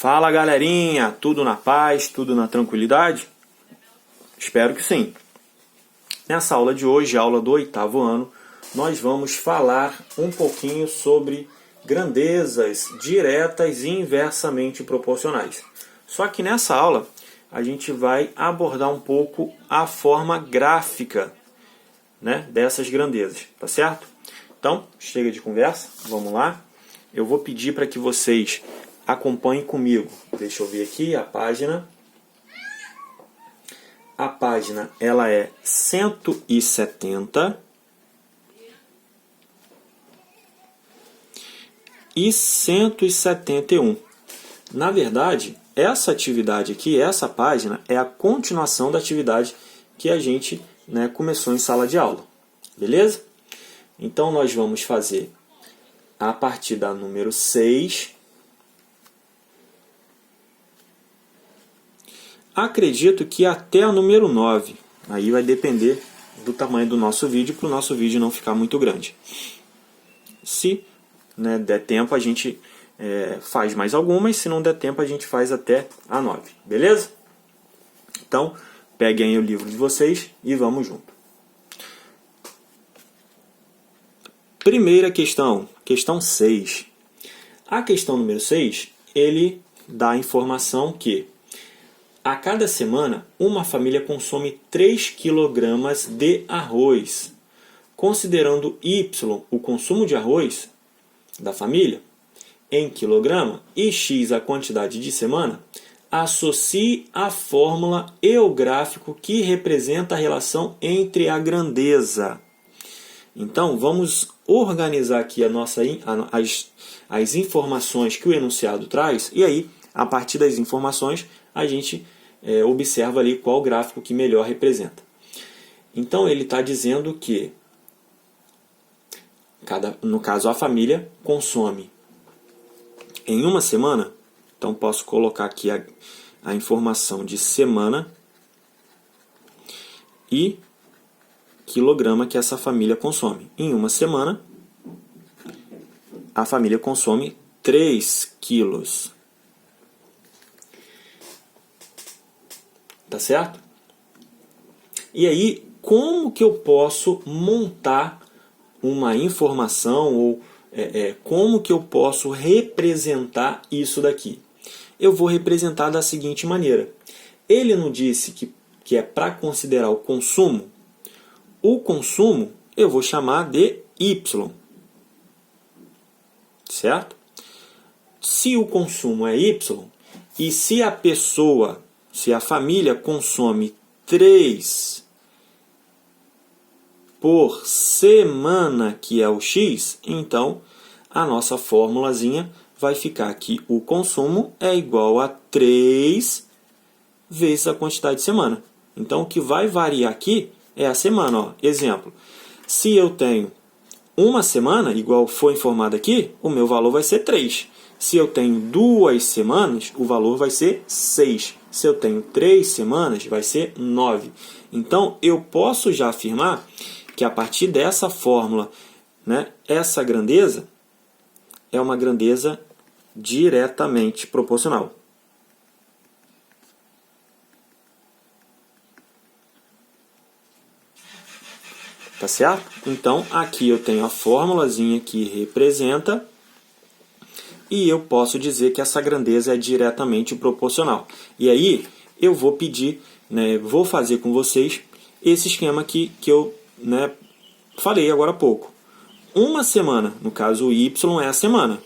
Fala galerinha, tudo na paz, tudo na tranquilidade? Espero que sim. Nessa aula de hoje, aula do 8º ano, nós vamos falar um pouquinho sobre grandezas diretas e inversamente proporcionais. Só que nessa aula a gente vai abordar um pouco a forma gráfica, né, dessas grandezas, tá certo? Então, chega de conversa, vamos lá. Eu vou pedir para que vocês acompanhem comigo. Deixa eu ver aqui a página. A página ela é 170 e 171. Na verdade, essa atividade aqui, essa página, é a continuação da atividade que a gente, né, começou em sala de aula. Beleza? Então, nós vamos fazer a partir da número 6. Acredito que até a número 9. Aí vai depender do tamanho do nosso vídeo, para o nosso vídeo não ficar muito grande. Se, né, der tempo, a gente faz mais algumas. Se não der tempo, a gente faz até a 9. Beleza? Então, peguem aí o livro de vocês e vamos junto. Primeira questão, questão 6. A questão número 6, ele dá a informação que a cada semana uma família consome 3 kg de arroz. Considerando Y o consumo de arroz da família em quilograma e X a quantidade de semana, associe a fórmula e o gráfico que representa a relação entre a grandeza. Então, vamos organizar aqui as informações que o enunciado traz, e aí, a partir das informações, a gente observa ali qual gráfico que melhor representa. Então, ele está dizendo que, no caso, a família consome em uma semana, então posso colocar aqui a informação de semana e quilograma que essa família consome. Em uma semana, a família consome 3 quilos. Tá certo? E aí, como que eu posso montar uma informação ou como que eu posso representar isso daqui? Eu vou representar da seguinte maneira. Ele não disse que é para considerar o consumo. O consumo eu vou chamar de Y. Certo? Se o consumo é Y, e se a família consome 3 por semana, que é o X, então a nossa formulazinha vai ficar que o consumo é igual a 3 vezes a quantidade de semana. Então, o que vai variar aqui é a semana. Ó. Exemplo, se eu tenho uma semana, igual foi informado aqui, o meu valor vai ser 3. Se eu tenho 2 semanas, o valor vai ser 6. Se eu tenho 3 semanas, vai ser 9. Então, eu posso já afirmar que a partir dessa fórmula, né, essa grandeza é uma grandeza diretamente proporcional. Tá certo? Então, aqui eu tenho a formulazinha que representa e eu posso dizer que essa grandeza é diretamente proporcional. E aí, eu vou pedir, né, vou fazer com vocês esse esquema aqui que eu, né, falei agora há pouco. Uma semana, no caso o Y é a semana.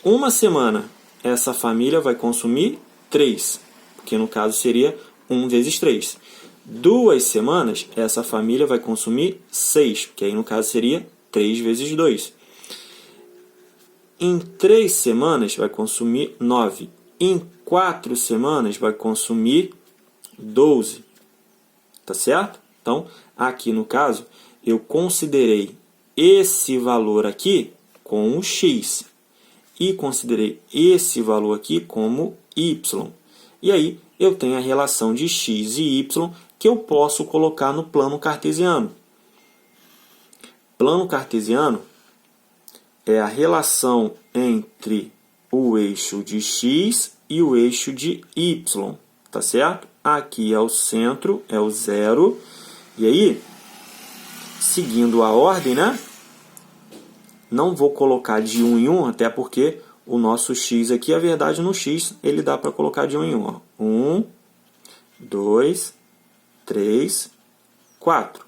Uma semana, essa família vai consumir 3, porque no caso seria 1 vezes 3. 2 semanas, essa família vai consumir 6, que aí no caso seria 3 vezes 2. Em 3 semanas vai consumir 9. Em 4 semanas vai consumir 12. Tá certo? Então, aqui no caso, eu considerei esse valor aqui com o X. E considerei esse valor aqui como Y. E aí, eu tenho a relação de X e Y que eu posso colocar no plano cartesiano. Plano cartesiano é a relação entre o eixo de x e o eixo de y, tá certo? Aqui é o centro, é o 0. E aí, seguindo a ordem, né? Não vou colocar de 1 em 1, até porque o nosso x aqui, a verdade, no x, ele dá para colocar de 1 em 1. Ó. 1, 2, 3, 4.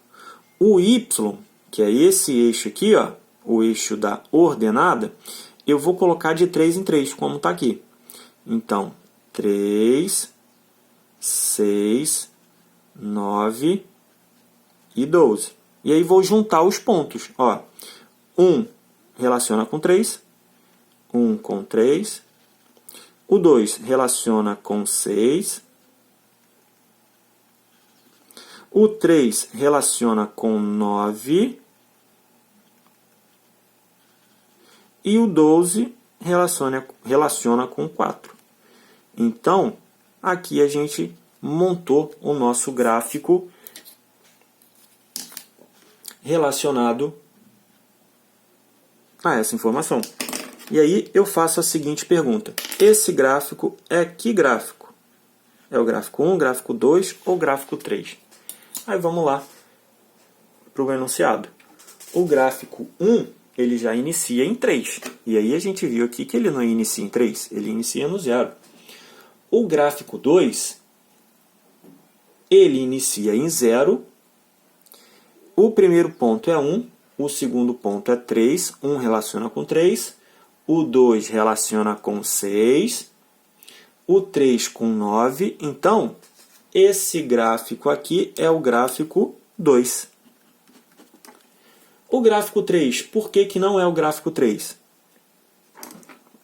O y, que é esse eixo aqui, ó, o eixo da ordenada, eu vou colocar de 3 em 3, como está aqui. Então, 3, 6, 9 e 12. E aí vou juntar os pontos. Ó, 1 relaciona com 3, 1 com 3. O 2 relaciona com 6. O 3 relaciona com 9. E o 12 relaciona com 4. Então, aqui a gente montou o nosso gráfico relacionado a essa informação. E aí eu faço a seguinte pergunta. Esse gráfico é que gráfico? É o gráfico 1, gráfico 2 ou gráfico 3? Aí vamos lá para o enunciado. O gráfico 1, ele já inicia em 3. E aí a gente viu aqui que ele não inicia em 3, ele inicia no 0. O gráfico 2, ele inicia em 0. O primeiro ponto é 1, o segundo ponto é 3. 1 relaciona com 3. O 2 relaciona com 6. O 3 com 9. Então, esse gráfico aqui é o gráfico 2. O gráfico 3, por que que não é o gráfico 3?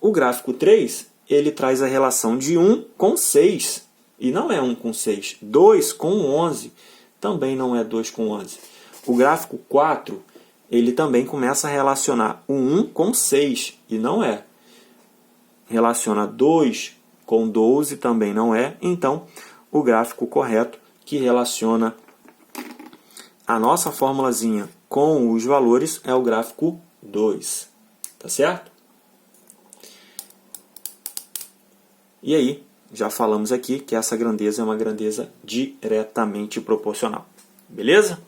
O gráfico 3, ele traz a relação de 1 com 6. E não é 1 com 6. 2 com 11 também não é 2 com 11. O gráfico 4, ele também começa a relacionar o 1 com 6. E não é. Relaciona 2 com 12 também não é. Então, o gráfico correto que relaciona a nossa formulazinha com os valores é o gráfico 2. Tá certo? E aí, já falamos aqui que essa grandeza é uma grandeza diretamente proporcional. Beleza?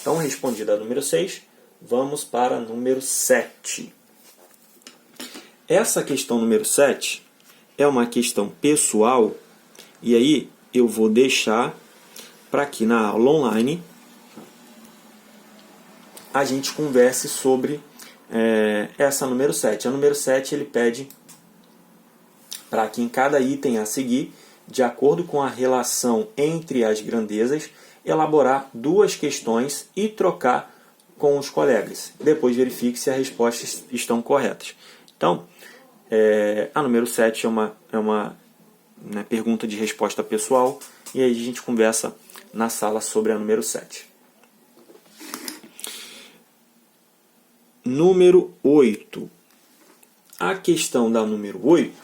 Então, respondida a número 6, vamos para a número 7. Essa questão número 7 é uma questão pessoal, e aí eu vou deixar para aqui na aula online a gente converse sobre essa número 7. A número 7 ele pede para que em cada item a seguir, de acordo com a relação entre as grandezas, elaborar 2 questões e trocar com os colegas. Depois verifique se as respostas estão corretas. Então, a número 7 é uma pergunta de resposta pessoal, e aí a gente conversa na sala sobre a número 7. Número 8. A questão da número 8,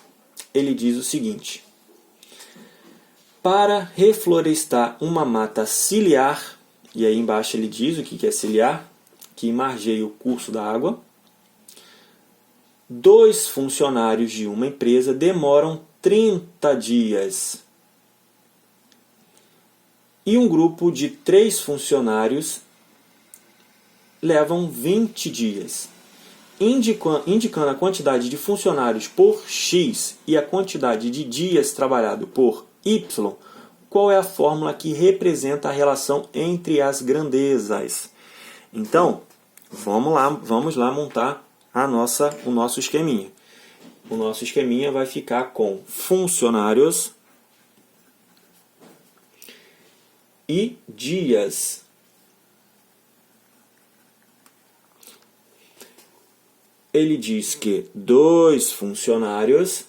ele diz o seguinte: para reflorestar uma mata ciliar, e aí embaixo ele diz o que é ciliar, que margeia o curso da água, 2 funcionários de uma empresa demoram 30 dias. E um grupo de 3 funcionários levam 20 dias. Indicando a quantidade de funcionários por X e a quantidade de dias trabalhado por Y, qual é a fórmula que representa a relação entre as grandezas? Então, vamos lá montar o nosso esqueminha. O nosso esqueminha vai ficar com funcionários e dias. Ele diz que 2 funcionários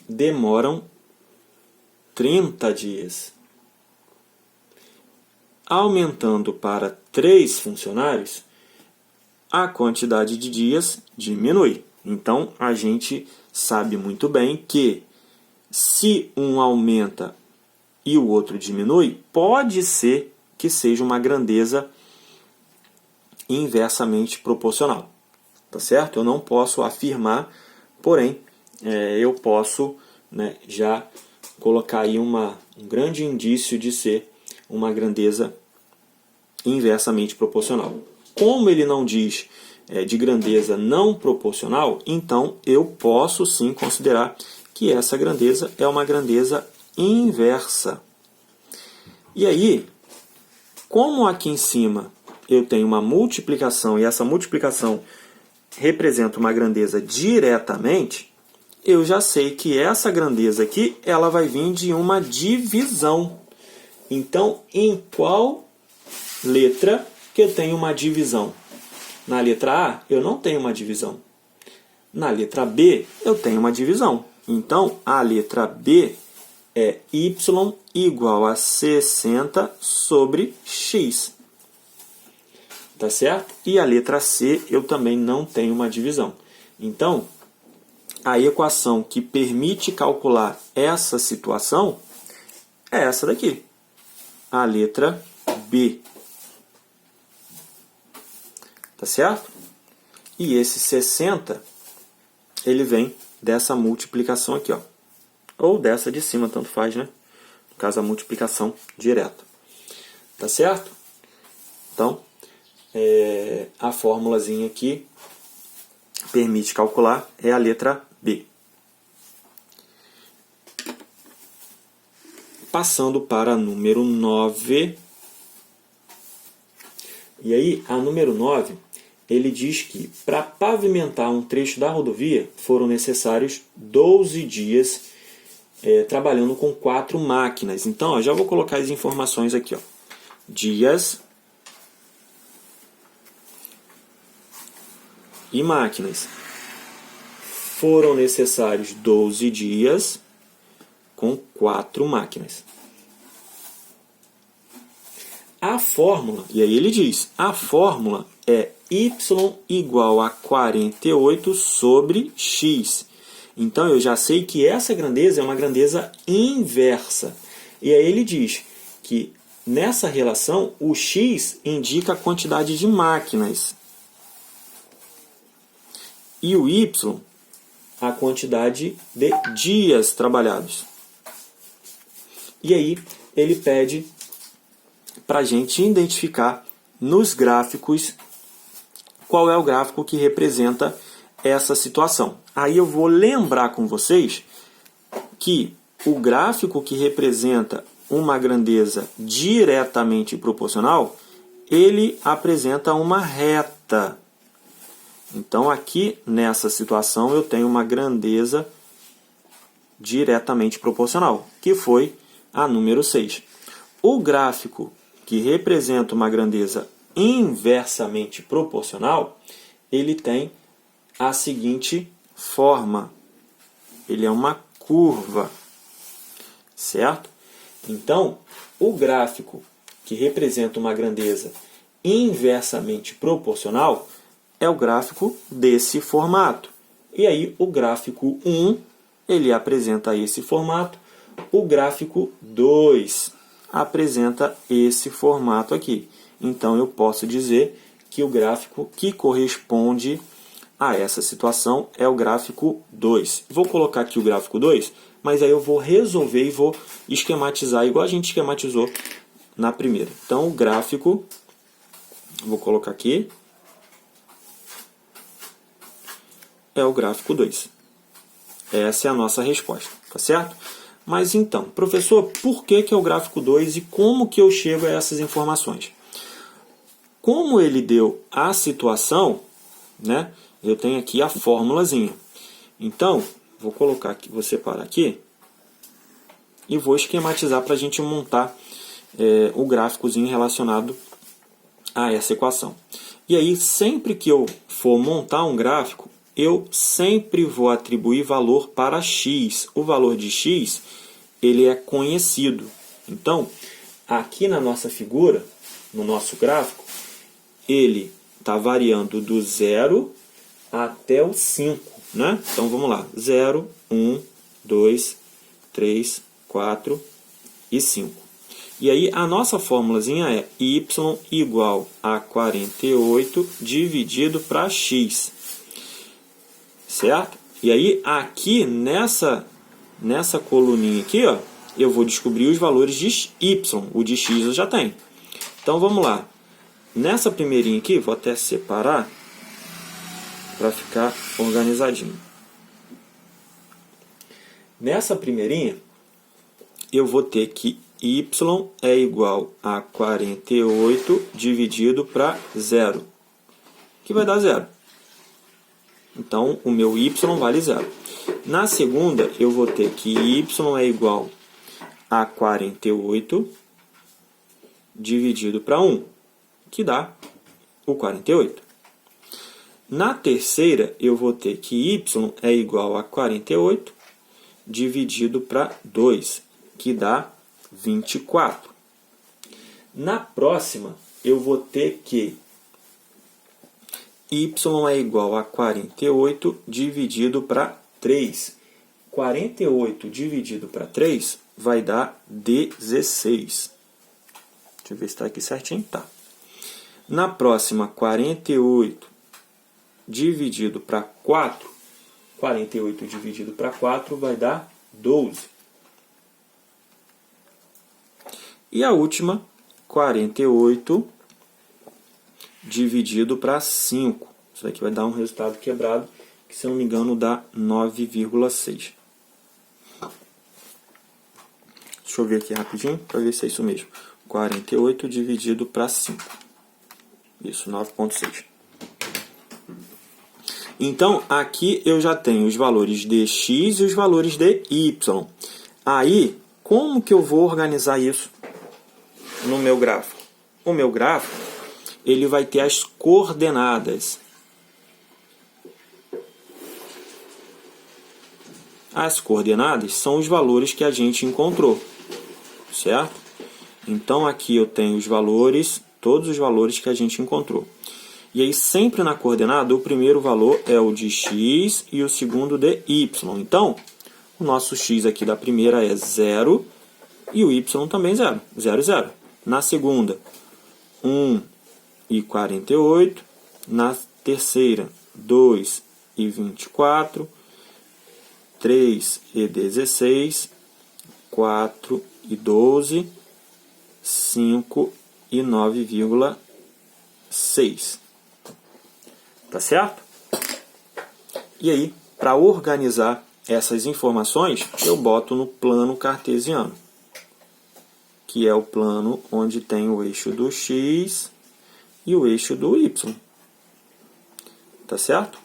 demoram 30 dias. Aumentando para 3 funcionários, a quantidade de dias diminui. Então, a gente sabe muito bem que se um aumenta e o outro diminui, pode ser que seja uma grandeza inversamente proporcional. Tá certo? Eu não posso afirmar porém, eu posso, né, já colocar aí um grande indício de ser uma grandeza inversamente proporcional. Como ele não diz de grandeza não proporcional, então eu posso sim considerar que essa grandeza é uma grandeza inversa. E aí, como aqui em cima eu tenho uma multiplicação e essa multiplicação representa uma grandeza diretamente, eu já sei que essa grandeza aqui ela vai vir de uma divisão. Então, em qual letra que eu tenho uma divisão? Na letra A, eu não tenho uma divisão. Na letra B, eu tenho uma divisão. Então, a letra B é y igual a 60 sobre x. Tá certo? E a letra C, eu também não tenho uma divisão. Então, a equação que permite calcular essa situação é essa daqui. A letra B. Tá certo? E esse 60, ele vem dessa multiplicação aqui, ó. Ou dessa de cima, tanto faz, né? No caso, a multiplicação direta. Tá certo? Então, a formulazinha aqui permite calcular é a letra B. Passando para a número 9. E aí, a número 9, ele diz que para pavimentar um trecho da rodovia foram necessários 12 dias trabalhando com 4 máquinas. Então, ó, já vou colocar as informações aqui. Ó. Dias e máquinas. Foram necessários 12 dias com 4 máquinas. A fórmula, e aí ele diz, a fórmula é y igual a 48 sobre x. Então eu já sei que essa grandeza é uma grandeza inversa. E aí ele diz que nessa relação o x indica a quantidade de máquinas. E o y, a quantidade de dias trabalhados. E aí ele pede para a gente identificar nos gráficos qual é o gráfico que representa essa situação. Aí eu vou lembrar com vocês que o gráfico que representa uma grandeza diretamente proporcional, ele apresenta uma reta. Então aqui nessa situação eu tenho uma grandeza diretamente proporcional, que foi a número 6. O gráfico que representa uma grandeza inversamente proporcional, ele tem a seguinte forma. Ele é uma curva, certo? Então, o gráfico que representa uma grandeza inversamente proporcional é o gráfico desse formato. E aí, o gráfico 1, ele apresenta esse formato. O gráfico 2 apresenta esse formato aqui. Então, eu posso dizer que o gráfico que corresponde a essa situação é o gráfico 2. Vou colocar aqui o gráfico 2, mas aí eu vou resolver e vou esquematizar igual a gente esquematizou na primeira. Então, o gráfico, vou colocar aqui, é o gráfico 2. Essa é a nossa resposta, tá certo? Mas então, professor, por que é o gráfico 2 e como que eu chego a essas informações? Como ele deu a situação, né, eu tenho aqui a formulazinha. Então, vou colocar aqui, vou separar aqui e vou esquematizar para a gente montar o gráficozinho relacionado a essa equação. E aí, sempre que eu for montar um gráfico, eu sempre vou atribuir valor para x. O valor de x, ele é conhecido. Então, aqui na nossa figura, no nosso gráfico, ele está variando do 0 até o 5. Né? Então, vamos lá. 0, 1, 2, 3, 4 e 5. E aí, a nossa formulazinha é y igual a 48 dividido para x. Certo? E aí, aqui nessa coluninha aqui, ó, eu vou descobrir os valores de y. O de x eu já tenho. Então, vamos lá. Nessa primeirinha aqui, vou até separar para ficar organizadinho. Nessa primeirinha, eu vou ter que y é igual a 48 dividido para 0, que vai dar 0. Então, o meu y vale 0. Na segunda, eu vou ter que y é igual a 48 dividido para 1, que dá o 48. Na terceira, eu vou ter que y é igual a 48 dividido para 2, que dá 24. Na próxima, eu vou ter que y é igual a 48 dividido para 3. 48 dividido para 3 vai dar 16. Deixa eu ver se está aqui certinho. Tá. Na próxima, 48 dividido para 4. 48 dividido para 4 vai dar 12. E a última, 48 dividido para 5. Isso aqui vai dar um resultado quebrado, que se eu não me engano dá 9,6. Deixa eu ver aqui rapidinho para ver se é isso mesmo. 48 dividido para 5. Isso, 9,6. Então, aqui eu já tenho os valores de x e os valores de y. Aí, como que eu vou organizar isso no meu gráfico? O meu gráfico, ele vai ter as coordenadas. As coordenadas são os valores que a gente encontrou, certo? Então, aqui eu tenho os valores, todos os valores que a gente encontrou. E aí, sempre na coordenada, o primeiro valor é o de x e o segundo de y. Então, o nosso x aqui da primeira é 0 e o y também 0. 0, 0. Na segunda, 1 e 48. Na terceira, 2 e 24. 3 e 16. 4 e 12. 5 e 9,6. Tá certo? E aí, para organizar essas informações, eu boto no plano cartesiano, que é o plano onde tem o eixo do x e o eixo do y. Tá certo?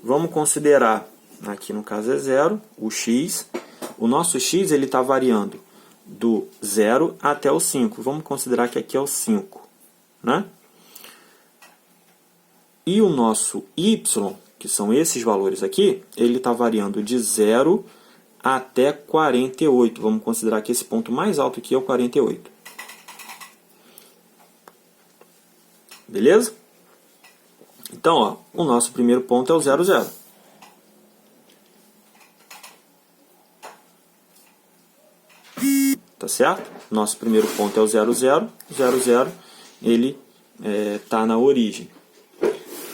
Vamos considerar, aqui no caso é 0, o x. O nosso x está variando do 0 até o 5. Vamos considerar que aqui é o 5, né? E o nosso y, que são esses valores aqui, ele está variando de 0 até 48. Vamos considerar que esse ponto mais alto aqui é o 48. Beleza? Então, ó, o nosso primeiro ponto é o 0, 0. Tá certo? Nosso primeiro ponto é o 0, 0. 0, 0, ele está na origem.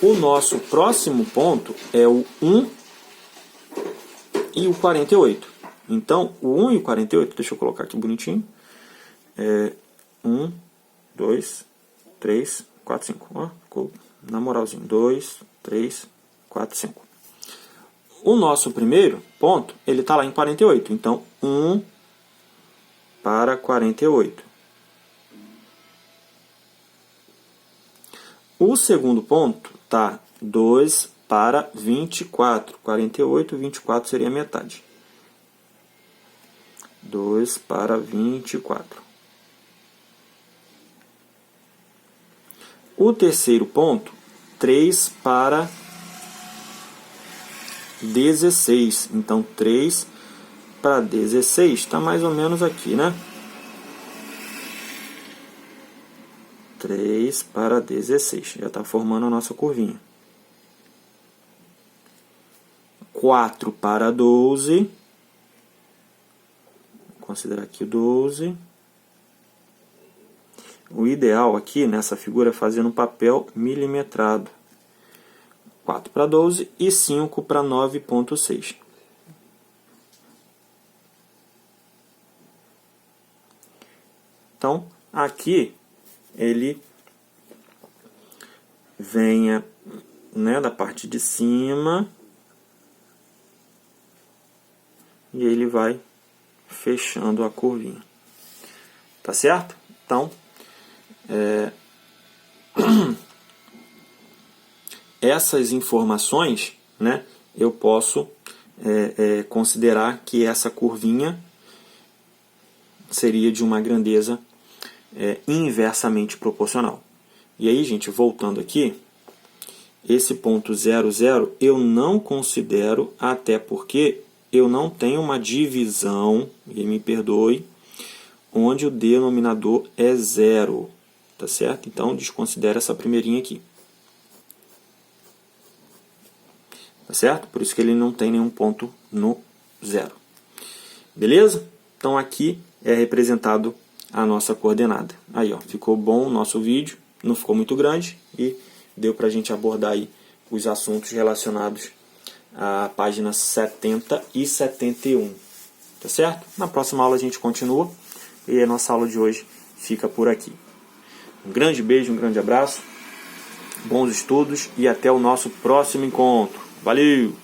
O nosso próximo ponto é o 1 e o 48. Então, o 1 e o 48, deixa eu colocar aqui bonitinho. 1, 2, 3, 4, 5. Ó, ficou na moralzinha. 2, 3, 4, 5. O nosso primeiro ponto, ele está lá em 48. Então, 1 para 48. O segundo ponto está 2 para 24. 48, 24 seria a metade. 2 para 24. O terceiro ponto, 3 para 16. Então, 3 para 16 está mais ou menos aqui, né? 3 para 16. Já está formando a nossa curvinha. 4 para 12. Vou considerar aqui o 12. O ideal aqui nessa figura é fazer no papel milimetrado. 4 para 12 e 5 para 9,6. Então, aqui ele venha, né, da parte de cima e ele vai fechando a curvinha. Tá certo? Então, essas informações, né, eu posso considerar que essa curvinha seria de uma grandeza inversamente proporcional. E aí, gente, voltando aqui, esse ponto 0,0 eu não considero, até porque eu não tenho uma divisão, e me perdoe, onde o denominador é 0, tá certo? Então, desconsidera essa primeirinha aqui. Tá certo? Por isso que ele não tem nenhum ponto no 0. Beleza? Então, aqui é representado a nossa coordenada. Aí, ó, ficou bom o nosso vídeo, não ficou muito grande e deu para a gente abordar aí os assuntos relacionados à página 70 e 71. Tá certo? Na próxima aula a gente continua e a nossa aula de hoje fica por aqui. Um grande beijo, um grande abraço, bons estudos e até o nosso próximo encontro. Valeu!